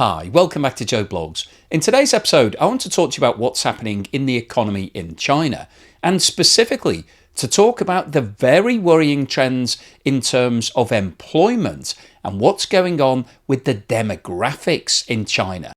Hi, welcome back to Joe Blogs. In today's episode, I want to talk to you about what's happening in the economy in China, and specifically to talk about the very worrying trends in terms of employment and what's going on with the demographics in China.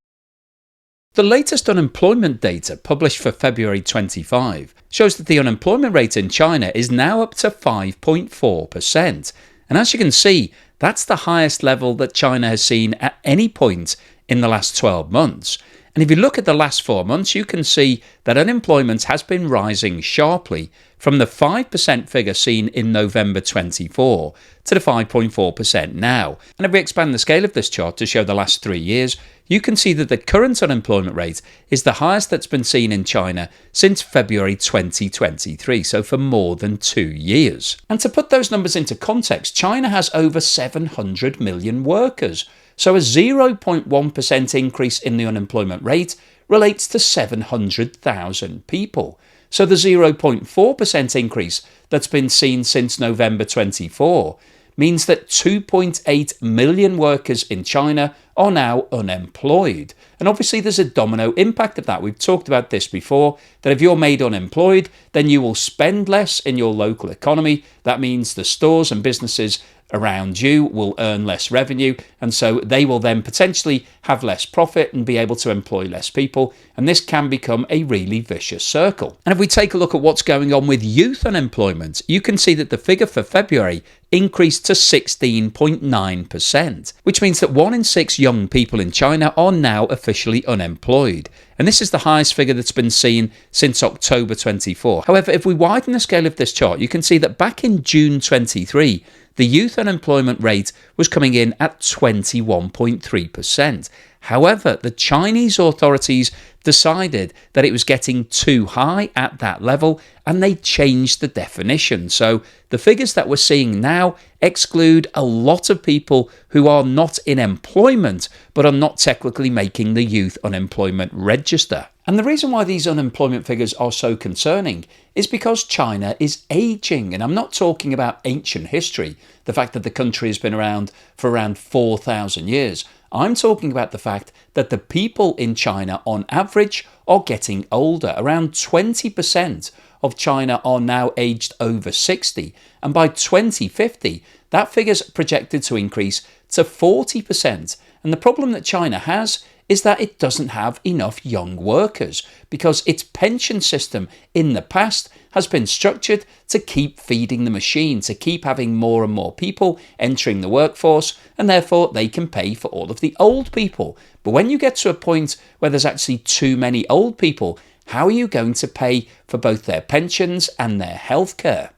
The latest unemployment data published for February 25 shows that the unemployment rate in China is now up to 5.4%. And as you can see, that's the highest level that China has seen at any point in the last 12 months. And if you look at the last 4 months, you can see that unemployment has been rising sharply from the 5% figure seen in November 24 to the 5.4% now. And if we expand the scale of this chart to show the last 3 years, you can see that the current unemployment rate is the highest that's been seen in China since February 2023, so for more than 2 years. And to put those numbers into context, China has over 700 million workers. So a 0.1% increase in the unemployment rate relates to 700,000 people. So the 0.4% increase that's been seen since November 24 means that 2.8 million workers in China are now unemployed. And obviously there's a domino impact of that. We've talked about this before, that if you're made unemployed, then you will spend less in your local economy. That means the stores and businesses around you will earn less revenue, and so they will then potentially have less profit and be able to employ less people, and this can become a really vicious circle. And if we take a look at what's going on with youth unemployment, you can see that the figure for February increased to 16.9%, which means that 1 in 6 young people in China are now officially unemployed. And this is the highest figure that's been seen since October 24. However, if we widen the scale of this chart, you can see that back in June 23, the youth unemployment rate was coming in at 21.3%. However, the Chinese authorities decided that it was getting too high at that level, and they changed the definition. So the figures that we're seeing now exclude a lot of people who are not in employment but are not technically making the youth unemployment register. And the reason why these unemployment figures are so concerning is because China is aging. And I'm not talking about ancient history, the fact that the country has been around for around 4,000 years. I'm talking about the fact that the people in China on average are getting older. Around 20% of China are now aged over 60. And by 2050, that figure's projected to increase to 40%. And the problem that China has is that it doesn't have enough young workers because its pension system in the past has been structured to keep feeding the machine, to keep having more and more people entering the workforce, and therefore they can pay for all of the old people. But when you get to a point where there's actually too many old people, how are you going to pay for both their pensions and their healthcare?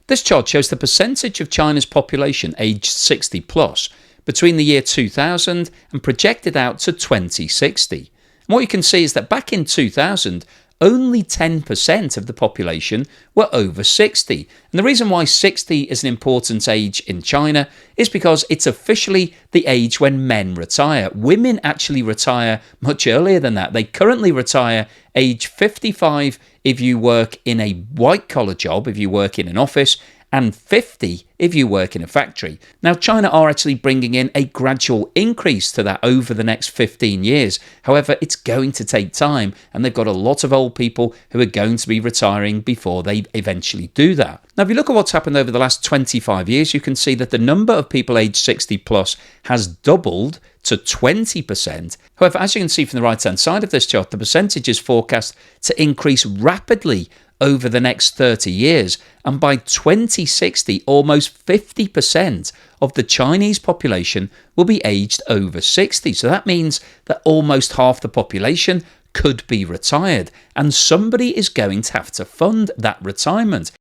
This chart shows the percentage of China's population aged 60 plus between the year 2000 and projected out to 2060. And what you can see is that back in 2000, only 10% of the population were over 60. And the reason why 60 is an important age in China is because it's officially the age when men retire. Women actually retire much earlier than that. They currently retire age 55 if you work in a white-collar job, if you work in an office, and 50 if you work in a factory. Now, China are actually bringing in a gradual increase to that over the next 15 years. However, it's going to take time, and they've got a lot of old people who are going to be retiring before they eventually do that. Now, if you look at what's happened over the last 25 years, you can see that the number of people aged 60 plus has doubled to 20%. However, as you can see from the right-hand side of this chart, the percentage is forecast to increase rapidly over the next 30 years, and by 2060 almost 50% of the Chinese population will be aged over 60. So that means that almost half the population could be retired, and somebody is going to have to fund that retirement.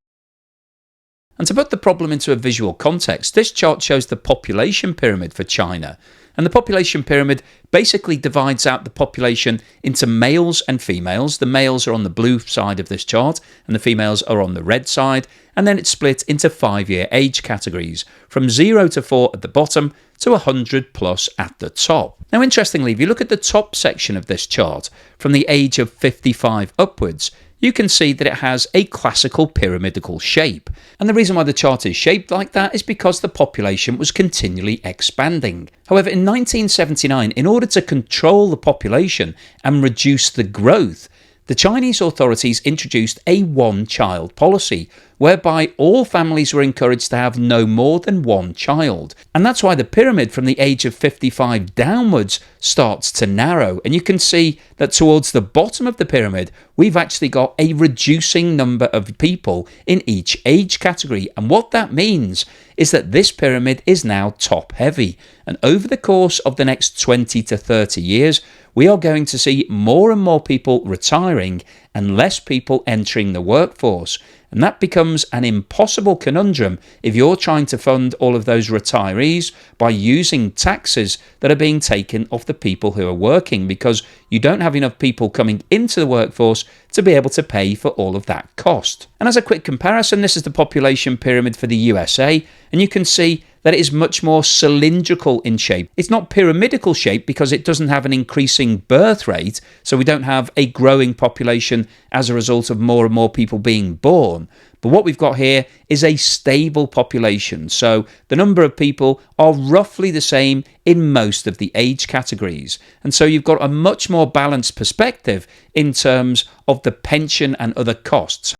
And to put the problem into a visual context, this chart shows the population pyramid for China. And the population pyramid basically divides out the population into males and females. The males are on the blue side of this chart and the females are on the red side. And then it's split into 5-year age categories, from 0 to 4 at the bottom to 100 plus at the top. Now, interestingly, if you look at the top section of this chart, from the age of 55 upwards, you can see that it has a classical pyramidal shape. And the reason why the chart is shaped like that is because the population was continually expanding. However, in 1979, in order to control the population and reduce the growth, the Chinese authorities introduced a one-child policy, whereby all families were encouraged to have no more than one child. And that's why the pyramid from the age of 55 downwards starts to narrow. And you can see that towards the bottom of the pyramid, we've actually got a reducing number of people in each age category. And what that means is that this pyramid is now top heavy. And over the course of the next 20 to 30 years, we are going to see more and more people retiring and less people entering the workforce. And that becomes an impossible conundrum if you're trying to fund all of those retirees by using taxes that are being taken off the people who are working, because you don't have enough people coming into the workforce to be able to pay for all of that cost. And as a quick comparison, this is the population pyramid for the USA, and you can see that it is much more cylindrical in shape. It's not pyramidal shape because it doesn't have an increasing birth rate, so we don't have a growing population as a result of more and more people being born. But what we've got here is a stable population, so the number of people are roughly the same in most of the age categories. And so you've got a much more balanced perspective in terms of the pension and other costs.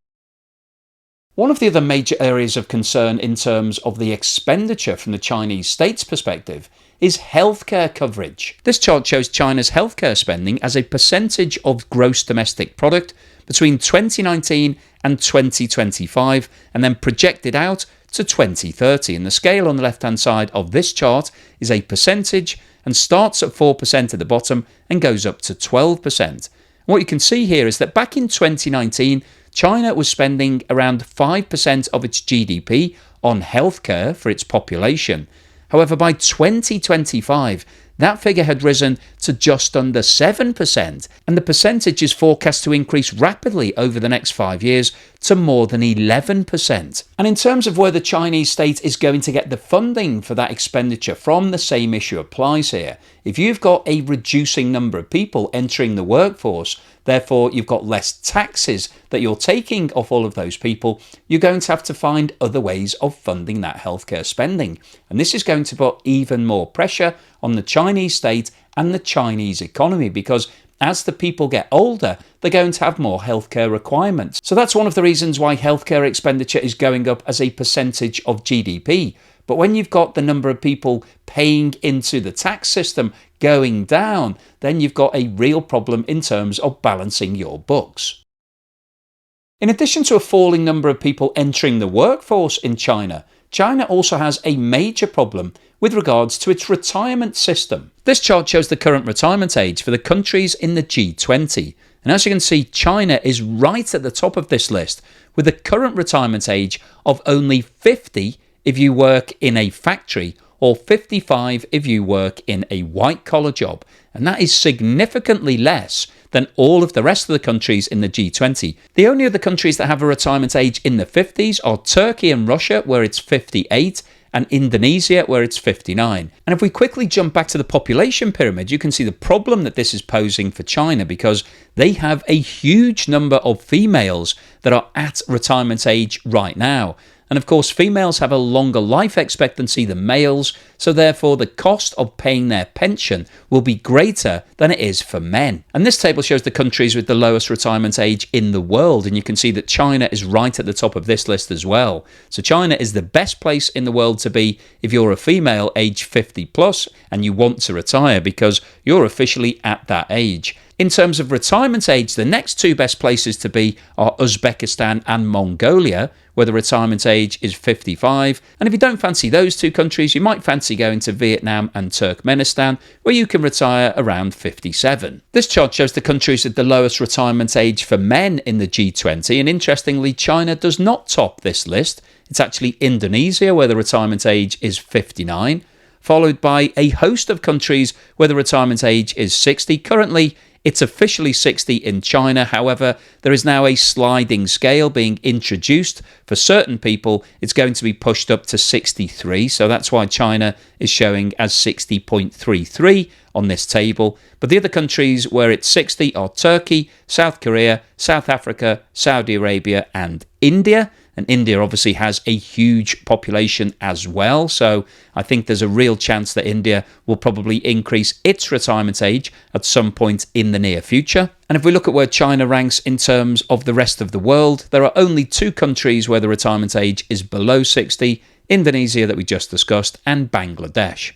One of the other major areas of concern in terms of the expenditure from the Chinese state's perspective is healthcare coverage. This chart shows China's healthcare spending as a percentage of gross domestic product between 2019 and 2025, and then projected out to 2030. And the scale on the left-hand side of this chart is a percentage and starts at 4% at the bottom and goes up to 12%. And what you can see here is that back in 2019, China was spending around 5% of its GDP on healthcare for its population. However, by 2025, that figure had risen to just under 7%, and the percentage is forecast to increase rapidly over the next 5 years to more than 11%. And in terms of where the Chinese state is going to get the funding for that expenditure from, the same issue applies here. If you've got a reducing number of people entering the workforce, therefore you've got less taxes that you're taking off all of those people, you're going to have to find other ways of funding that healthcare spending. And this is going to put even more pressure on the Chinese state and the Chinese economy, because as the people get older, they're going to have more healthcare requirements. So that's one of the reasons why healthcare expenditure is going up as a percentage of GDP. But when you've got the number of people paying into the tax system going down, then you've got a real problem in terms of balancing your books. In addition to a falling number of people entering the workforce in China, China also has a major problem with regards to its retirement system. This chart shows the current retirement age for the countries in the G20. And as you can see, China is right at the top of this list with a current retirement age of only 50 if you work in a factory, or 55 if you work in a white-collar job. And that is significantly less than all of the rest of the countries in the G20. The only other countries that have a retirement age in the 50s are Turkey and Russia, where it's 58, and Indonesia, where it's 59. And if we quickly jump back to the population pyramid, you can see the problem that this is posing for China, because they have a huge number of females that are at retirement age right now. And of course, females have a longer life expectancy than males, so therefore the cost of paying their pension will be greater than it is for men. And this table shows the countries with the lowest retirement age in the world, and you can see that China is right at the top of this list as well. So China is the best place in the world to be if you're a female age 50 plus and you want to retire, because you're officially at that age. In terms of retirement age, the next two best places to be are Uzbekistan and Mongolia, where the retirement age is 55. And if you don't fancy those two countries, you might fancy going to Vietnam and Turkmenistan, where you can retire around 57. This chart shows the countries with the lowest retirement age for men in the G20, and interestingly, China does not top this list. It's actually Indonesia, where the retirement age is 59, followed by a host of countries where the retirement age is 60. Currently, It's officially 60 in China. However, there is now a sliding scale being introduced. For certain people, it's going to be pushed up to 63. So that's why China is showing as 60.33 on this table. But the other countries where it's 60 are Turkey, South Korea, South Africa, Saudi Arabia, and India. And India obviously has a huge population as well. So I think there's a real chance that India will probably increase its retirement age at some point in the near future. And if we look at where China ranks in terms of the rest of the world, there are only 2 countries where the retirement age is below 60, Indonesia that we just discussed, and Bangladesh.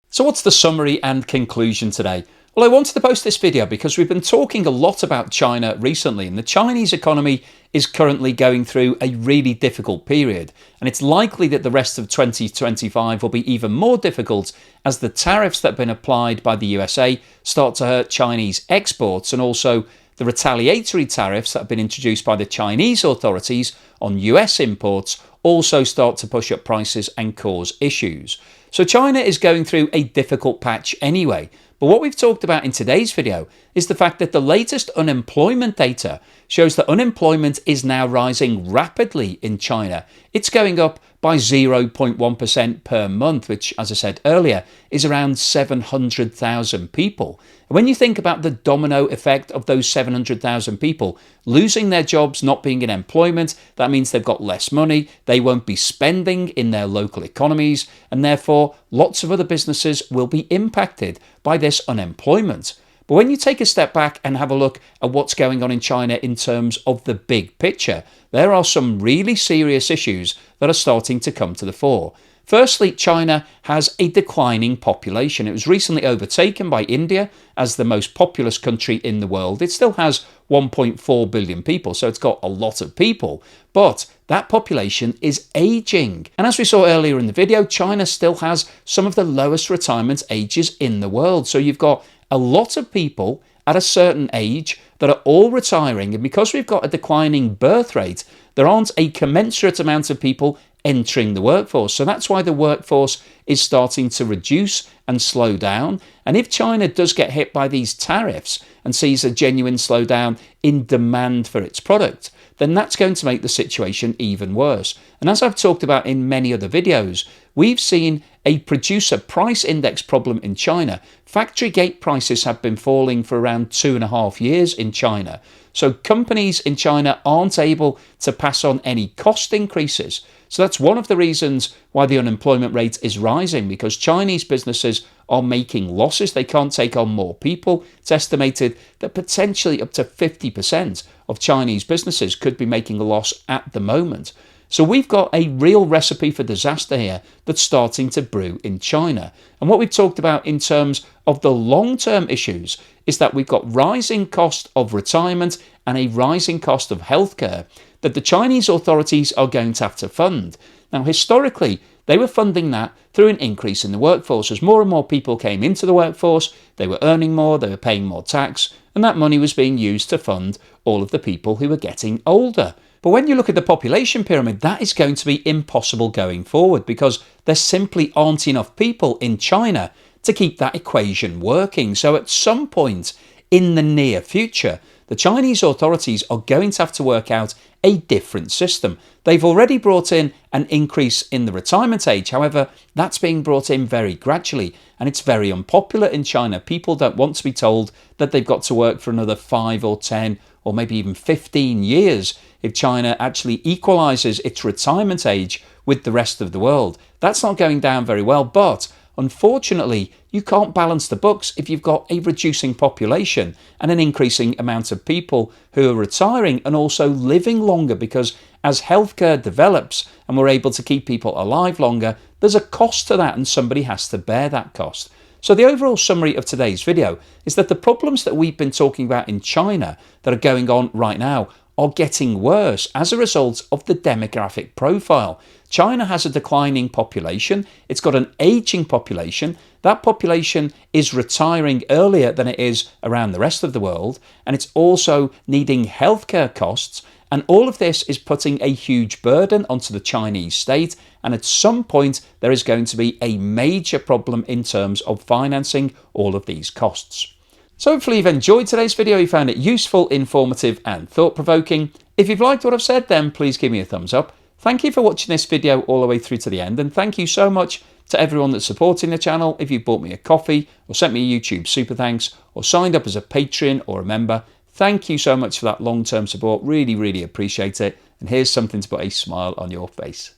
So what's the summary and conclusion today? Well, I wanted to post this video because we've been talking a lot about China recently, and the Chinese economy is currently going through a really difficult period, and it's likely that the rest of 2025 will be even more difficult as the tariffs that have been applied by the USA start to hurt Chinese exports, and also the retaliatory tariffs that have been introduced by the Chinese authorities on US imports also start to push up prices and cause issues. So China is going through a difficult patch anyway. But what we've talked about in today's video is the fact that the latest unemployment data shows that unemployment is now rising rapidly in China. It's going up by 0.1% per month, which, as I said earlier, is around 700,000 people. And when you think about the domino effect of those 700,000 people losing their jobs, not being in employment, that means they've got less money, they won't be spending in their local economies, and therefore lots of other businesses will be impacted by this unemployment. But when you take a step back and have a look at what's going on in China in terms of the big picture, there are some really serious issues that are starting to come to the fore. Firstly, China has a declining population. It was recently overtaken by India as the most populous country in the world. It still has 1.4 billion people, so it's got a lot of people, but that population is aging. And as we saw earlier in the video, China still has some of the lowest retirement ages in the world. So you've got a lot of people at a certain age that are all retiring, and because we've got a declining birth rate, there aren't a commensurate amount of people entering the workforce. So that's why the workforce is starting to reduce and slow down. And if China does get hit by these tariffs and sees a genuine slowdown in demand for its product, then that's going to make the situation even worse. And as I've talked about in many other videos, we've seen a producer price index problem in China. Factory gate prices have been falling for around 2.5 years in China. So companies in China aren't able to pass on any cost increases. So that's one of the reasons why the unemployment rate is rising, because Chinese businesses are making losses. They can't take on more people. It's estimated that potentially up to 50% of Chinese businesses could be making a loss at the moment. So we've got a real recipe for disaster here that's starting to brew in China. And what we've talked about in terms of the long-term issues is that we've got rising cost of retirement and a rising cost of healthcare that the Chinese authorities are going to have to fund. Now, historically, they were funding that through an increase in the workforce. As more and more people came into the workforce, they were earning more, they were paying more tax, and that money was being used to fund all of the people who were getting older. But when you look at the population pyramid, that is going to be impossible going forward because there simply aren't enough people in China to keep that equation working. So at some point in the near future, the Chinese authorities are going to have to work out a different system. They've already brought in an increase in the retirement age. However, that's being brought in very gradually, and it's very unpopular in China. People don't want to be told that they've got to work for another 5 or 10 or maybe even 15 years if China actually equalizes its retirement age with the rest of the world. That's not going down very well, but unfortunately, you can't balance the books if you've got a reducing population and an increasing amount of people who are retiring and also living longer, because as healthcare develops and we're able to keep people alive longer, there's a cost to that and somebody has to bear that cost. So the overall summary of today's video is that the problems that we've been talking about in China that are going on right now are getting worse as a result of the demographic profile. China has a declining population. It's got an aging population. That population is retiring earlier than it is around the rest of the world. And it's also needing healthcare costs. And all of this is putting a huge burden onto the Chinese state. And at some point, there is going to be a major problem in terms of financing all of these costs. So hopefully you've enjoyed today's video, you found it useful, informative and thought-provoking. If you've liked what I've said, then please give me a thumbs up. Thank you for watching this video all the way through to the end, and thank you so much to everyone that's supporting the channel. If you've bought me a coffee or sent me a YouTube super thanks or signed up as a Patreon or a member, thank you so much for that long-term support. Really, really appreciate it. And here's something to put a smile on your face.